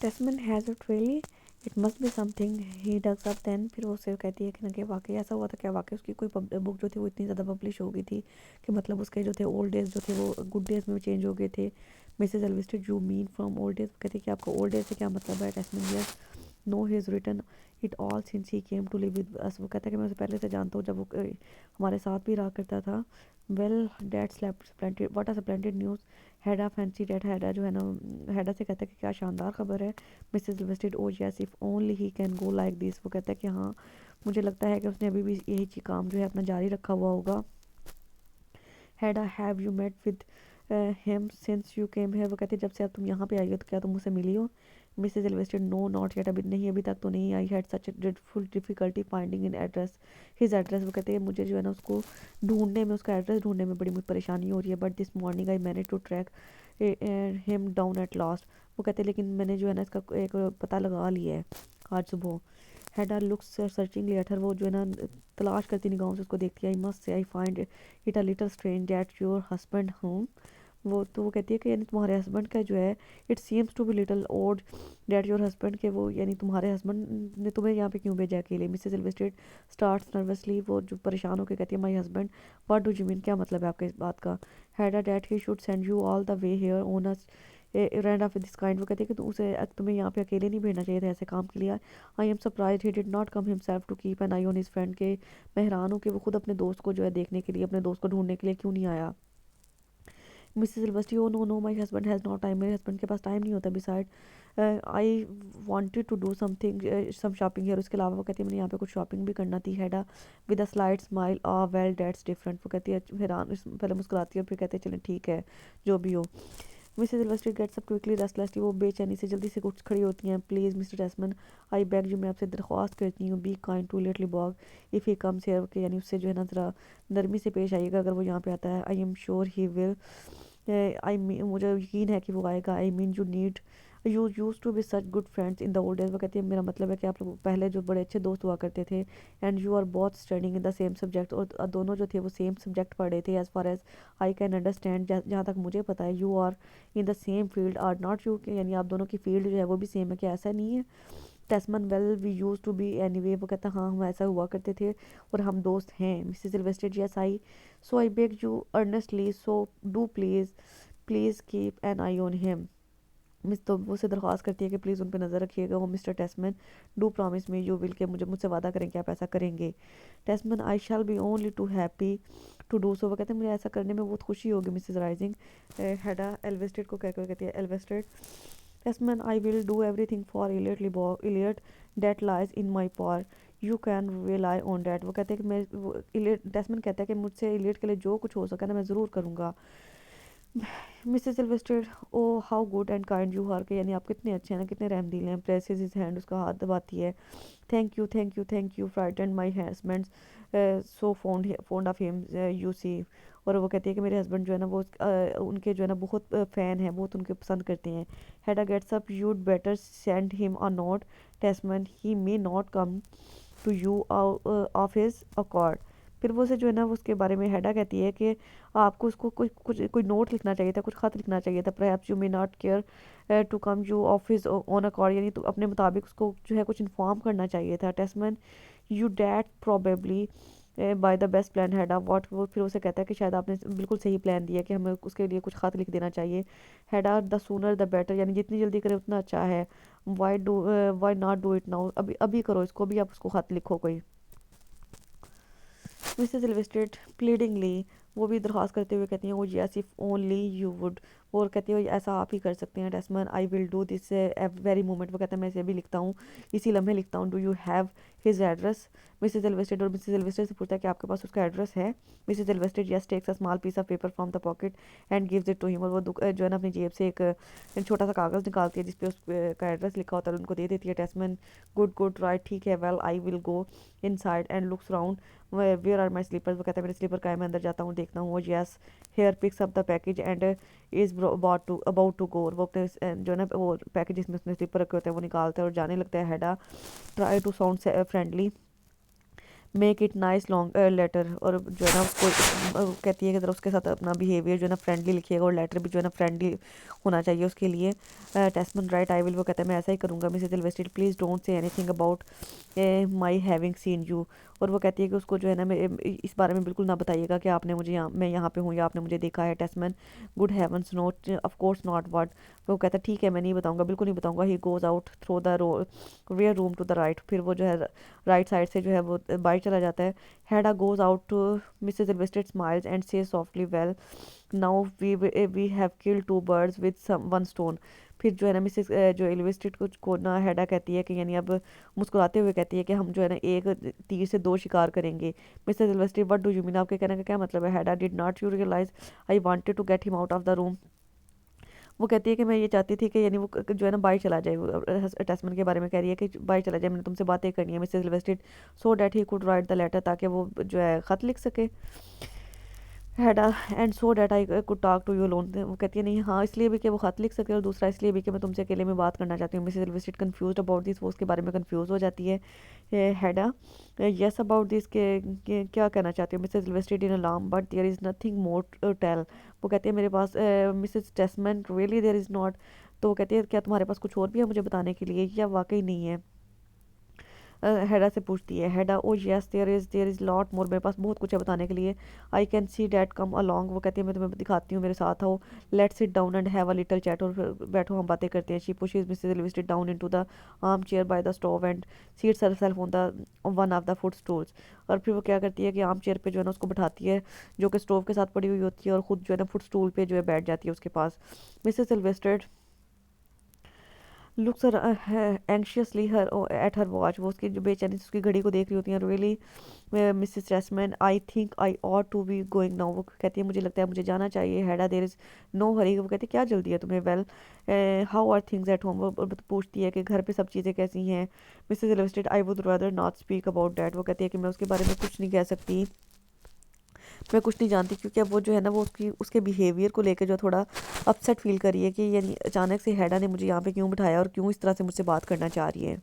टेस्टमैन has it really, it must be something he digs up. Then फिर वो उससे कहती है कि ना कि वाकई ऐसा हुआ था क्या, वाकई उसकी कोई बुक जो थी वो इतनी ज़्यादा पब्लिश हो गई थी कि मतलब उसके जो थे ओल्ड डेज जो थे वो गुड डेज में चेंज हो गए थे। Mrs Elvsted, you mean from old days, कहती है कि आपका ओल्ड डेज से क्या मतलब है। Tesman, yes, no he is written it all since he came to live with us. वो कहता है कि मैं उसे पहले से जानता हूँ, जब वो हमारे साथ भी रहा करता था। Well that splendid, what are splendid news. Hedda fancy that, Hedda जो है ना, हेडा से कहता है कि क्या शानदार खबर है। Mrs Elvsted, oh yes, if only he can go like this. वो कहता है कि हाँ, मुझे लगता है कि उसने अभी भी यही काम जो है अपना जारी रखा हुआ होगा। Hedda, have you met with him since you came here. वो कहते हैं जब से अब तुम यहाँ पे आई हो तो क्या तुम मुझसे मिली हो। Mrs Elvsted, no not yet, अभी नहीं, अभी तक तो नहीं आई। Had such dreadful difficulty finding in address, his address. वो कहते हैं मुझे जो है ना उसको ढूंढने में, उसका एड्रेस ढूंढने में बड़ी मुझे परेशानी हो रही है। But this morning I manage to track him down at last. वो कहते हैं लेकिन मैंने जो है ना इसका एक पता लगा लिया है आज सुबह। हेडा लुक्स सर्चिंगली एट हर, वो जो है ना तलाश करती निगाहों से उसको देखती है। I must say I find it a little strange that your husband home. वो तो वो कहती है कि यानी तुम्हारे हस्बैंड का जो है, it seems to be little odd that your husband के, वो यानी तुम्हारे हस्बैंड ने तुम्हें यहाँ पे क्यों भेजा अकेले। मिसेज एल्वेस्टेड स्टार्ट्स नर्वसली, वो जो परेशान होकर कहती है my husband, what do you mean, क्या मतलब है आपके इस बात का। Hedda that he should send you all the way here on a errand of this kind. वो कहती है कि तुम्हें यहाँ पे अकेले नहीं भेजना चाहिए था ऐसे काम के लिए। I am surprise he did not come himself to keep an eye on his friend, के मैं हैरान हूँ कि वो खुद अपने दोस्त को जो है देखने के लिए, अपने दोस्त को ढूंढने के लिए क्यों नहीं आया। Mrs Elvsted, oh no no, my husband has not time, मेरे हस्बैंड के पास टाइम नहीं होता। Beside I wanted to do something some shopping here, उसके अलावा वो कहती है मैंने यहाँ पे कुछ शॉपिंग भी करना थी। Hedda with a slight smile, ah well that's different. वो कहती है हैरान, पहले मुस्कुराती है और फिर कहते हैं चलें ठीक है जो भी हो। Mrs Elvsted gets up quickly restlessly, वो बेचैनी से जल्दी से उठ खड़ी होती हैं। Please Mr Tesman, I beg you, मैं आपसे दरख्वास्त करती हूँ, be kind to Eilert Lovborg if he comes here, के यानी उससे जो है ना ज़रा नरमी से पेश आइएगा अगर वो यहाँ पे आता है। I am sure he will, I mean मुझे यकीन है कि वो आएगा। I mean you need, you use to be such good friends in the old days. वो कहती है मेरा मतलब है कि आप लोग पहले जो बड़े अच्छे दोस्त हुआ करते थे। And you are both studying in the same subject, और दोनों जो थे वो सेम सब्जेक्ट पढ़ रहे थे। As far as I can understand, जहाँ तक मुझे पता है, you are in the same field are not you, यानी आप दोनों की फील्ड जो है वो भी सेम है, क्या ऐसा नहीं है। Tesman, well we used to be anyway वे। वो कहता हाँ हम ऐसा हुआ करते थे और हम दोस्त हैं। Mrs Elvsted, yes I, so I beg you earnestly, so do please please keep an eye on him. Miss तो वो से दरख्वास्त करती है कि प्लीज़ उन पर नज़र रखिएगा। वो Mr Tesman, do promise me you will, के मुझसे वादा करें कि आप ऐसा करेंगे। Tesman, I shall be only too happy to do so. वो कहते हैं मुझे ऐसा करने में बहुत खुशी होगी मिसेज राइजिंग। हेडा एल्वेस्टेड को कहकर कहती है, Elvsted, Tesman, I will do everything for Eilert that lies in my power, you can rely on that. वो कहते हैं कि मैं वो इलियट, टेस्मन कहता है कि मुझसे इलियट के लिए जो कुछ हो सका ना मैं ज़रूर करूँगा। Mrs Sylvester, oh how good and kind you are, के यानी आप कितने अच्छे हैं ना, कितने रहमदिल हैं। प्रेसेस हिज हैंड, उसका हाथ दबाती है। Thank you thank you thank you, frightened my husband so fond of him you see. और वो कहती है कि मेरे हस्बैंड जो है ना वो उनके जो है ना बहुत फ़ैन है, बहुत उनके पसंद करते हैं। Hedda gets up, you'd better send him a note Tesman, he may not come to you of his accord. फिर वो से जो है ना वो उसके बारे में हेडा कहती है कि आपको उसको कुछ कुछ कोई नोट लिखना चाहिए था, कुछ खत लिखना चाहिए था। Perhaps you may not care to come you office on accord, यानी तो अपने मुताबिक उसको जो है कुछ इन्फॉर्म करना चाहिए था। Tesman, you that probably by the best plan Hedda what. वो फिर उसे कहता है कि शायद आपने बिल्कुल सही प्लान दिया कि हमें उसके लिए कुछ खत लिख देना चाहिए। हेडा, द सूनर द बेटर, यानी जितनी जल्दी करे उतना अच्छा है। Why not do it now, अभी अभी करो इसको, अभी आप उसको खत लिखो कोई। मिसेस इलवेस्टेड प्लीडिंगली, वो भी दरख्वास्त करते हुए कहती हैं वो yes if only you would. और कहती है ऐसा आप ही कर सकते हैं। Tesman, I will do this very moment. वो कहता है मैं इसे अभी लिखता हूँ, इसी लम्हे लिखता हूँ। Do you have his address. Mrs Elvsted, और मिसेस एल्वेस्टेड से पूछता है कि आपके पास उसका एड्रेस है। Mrs Elvsted, yes, takes a small piece of paper from the pocket and gives it to him. और वो जो है ना अपनी जेब से एक छोटा सा कागज़ निकालती है जिसपे उसका एड्रेस लिखा होता है और उनको दे देती है। टेस्मन, गुड गुड राइट, ठीक है, well I will go inside and looks round, where are my slippers. वो कहता है मेरे स्लीपर का है, मैं अंदर जाता हूँ देखता हूँ। वो yes, here picks up the package and is about to go. वो अपने जो है ना वो पैकेज जिसमें उसने स्लीपर रखे होते हैं वो निकालता है और जाने लगता है। Hedda try to sound friendly, make it nice long letter, और जो है ना उसको कहती है कि ज़रा उसके साथ अपना बिहेवियर जो है ना फ्रेंडली लिखिएगा, और लेटर भी जो है ना फ्रेंडली होना चाहिए उसके लिए। टेस्टमन राइट आई विल, वो कहता है मैं ऐसा ही करूँगा Mrs Elvsted, please don't say anything about my having seen you. और वो कहती है कि उसको जो है ना इस बारे में बिल्कुल ना बताइएगा कि आपने मुझे मैं यहाँ पे हूँ या आपने मुझे देखा है। Tesman good heavens not of course not word, वो कहता है ठीक है मैं नहीं बताऊँगा, बिल्कुल नहीं बताऊँगा। He goes out through the where room to the right, फिर वो जो है राइट साइड से जो है वो बाहर चला जाता है। Hedda goes out to Mrs Elvsted smiles and says softly well now we have killed two birds with one stone. फिर जो है ना मिसेस जो एलिवेस्टेड को ना हेडा कहती है कि यानी अब मुस्कुराते हुए कहती है कि हम जो है ना एक तीर से दो शिकार करेंगे। Mrs Elvsted what do you mean, आपके कहने का क्या मतलब है। Hedda did not you realise I wanted to get him out of the room, वो कहती है कि मैं ये चाहती थी कि यानी वो जो है ना बाहर चला जाए। अटैचमेंट के बारे में कह रही है कि बाहर चला जाए, मैंने तुमसे बातें करनी है Mrs Elvsted, so that he could write the letter, ताकि वो जो है ख़त लिख सके। Hedda and so that I could talk to you alone, वो कहती है नहीं हाँ इसलिए भी कि वो खत लिख सके, और दूसरा इसलिए भी कि मैं तुमसे अकेले में बात करना चाहती हूँ। मिसेज एल्वेस्टेड कंफ्यूज अबाउट दिस, वो उसके बारे में कंफ्यूज हो जाती है। हैडा यस अबाउट दिस के क्या कहना चाहती हूँ Mrs Elvsted in alarm, but there is nothing more to tell, वो कहती है मेरे पास Mrs Tesman really there is not, तो वो कहती है क्या तुम्हारे पास कुछ और भी है मुझे बताने के लिए या वाकई नहीं है। हेडा से पूछती है। Hedda oh yes there is lot more, मेरे पास बहुत कुछ है बताने के लिए। I can see that come along, वो कहती है मैं तुम्हें दिखाती हूँ, मेरे साथ आओ। Let's sit down and have a little chat, और फिर बैठो हम बातें करते हैं। She pushes Mrs Elvsted down into the arm chair by the stove and seats herself on the one of the foot stools, और फिर वो क्या करती है कि आर्म चेयर पे जो है ना उसको बैठाती है जो कि स्टोव के साथ पड़ी हुई होती है, और ख़ुद जो है ना फुट स्टूल पे जो है बैठ जाती है उसके पास। Mrs Elvsted looks anxiously her at her watch, वो उसकी जो बेचैनी से उसकी घड़ी को देख रही होती हैं। Really Mrs Tesman I think I ought to be going now, वो कहती है मुझे लगता है मुझे जाना चाहिए। Hedda there is no hurry, वो कहती है क्या जल्दी है तुम्हें। Well how are things at home, वो पूछती है कि घर पे सब चीज़ें कैसी हैं। Mrs Elvsted I would rather not speak about that, वो कहती है कि मैं उसके बारे में कुछ नहीं कह सकती, मैं कुछ नहीं जानती, क्योंकि अब वो जो है ना वो उसके बिहेवियर को लेकर जो थोड़ा अपसेट फील कर रही है कि यानी अचानक से हेडा ने मुझे यहाँ पे क्यों बिठाया और क्यों इस तरह से मुझसे बात करना चाह रही है।